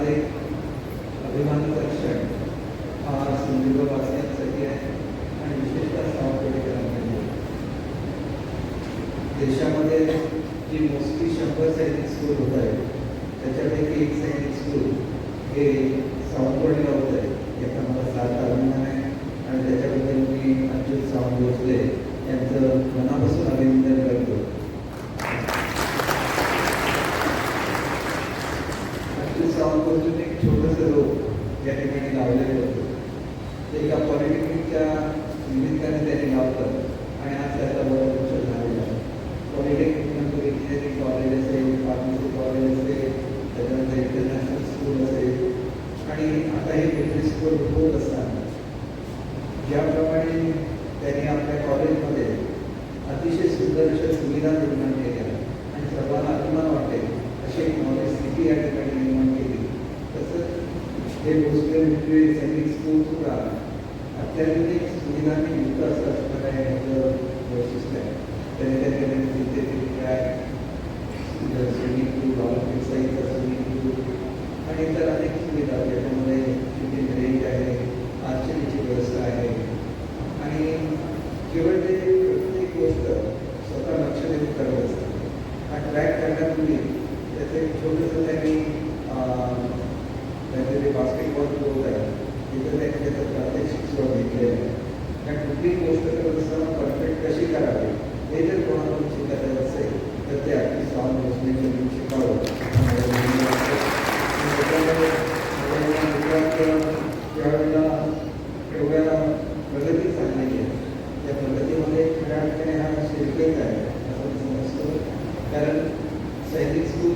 एक अभिमानाचा क्षण हा सिंधुदुर्गवासियांसाठी आहे आणि विशेषतः सावंतवाडीकरांसाठी. देशामध्ये जी मोस्टली 100 सैनिक स्कूल होत आहेत त्याच्यापैकी एक सैनिक स्कूल हे सावंतवाडीला होत आहे. याचा मला सार्थ अभिमान आहे आणि त्याच्याबद्दल मी अच्युत सावंत भोसले यांचं मनापासून अभिनंदन करतो. अच्युत सावंत भोसले एक छोटंसं रोप या ठिकाणी लावलेलं होतं. ते एका पॉलिटेक्निकच्या निमित्ताने त्यांनी लावलं आणि आज त्याचा बरोबर वृक्ष झालेला आहे. पॉलिटेक्निकनंतर इंजिनिअरिंग कॉलेज असेल, फार्मसी कॉलेज असेल, त्याच्यानंतर इंटरनॅशनल स्कूल असेल आणि आता हे मिलिटरी स्कूल होत असताना ज्याप्रमाणे त्यांनी आपल्या कॉलेजमध्ये अतिशय सुंदर अशा सुविधा निर्माण केल्या आणि सर्वांना अभिमान वाटेल अशी एक नॉलेज सिटी या ठिकाणी निर्माण केली. तसंच हे भोसले मिलिटरी सैनिक स्कूल सुद्धा अत्याधुनिक सुविधांनी युक्त असं असणार आहे याचं वैशिष्ट्य आहे. त्याने त्याच्याकडे तिथे ट्रॅक, स्विमिंग पूल, ऑलिम्पिक साईजचा स्विमिंग पूल आणि इतर अनेक सुविधा ज्याच्यामध्ये शूटिंग रेंज आहे, आर्चरीची व्यवस्था आहे आणि केवळ ते प्रत्येक गोष्ट स्वतः लक्ष देऊन करत असतात. हा ट्रॅक करण्यापूर्वी त्याचं एक छोटंसं त्यांनी त्यांचे जे बास्केटबॉल कोर्ट आहे तिथं त्यांनी त्याचं प्रात्यक्षिक सुद्धा घेतलेलं आहे. कारण कुठलीही गोष्ट करत असताना परफेक्ट कशी करावी हे जर कोणाकडून शिकायचं असेल तर ते अगदी सावंत भोसलेंकडून शिकावं. त्यावेळेला एवढ्या प्रगती झालेली आहे. त्या प्रगतीमध्ये खऱ्या अर्थाने हा शिरकेच आहे असं समजतो. कारण सैनिक स्कूल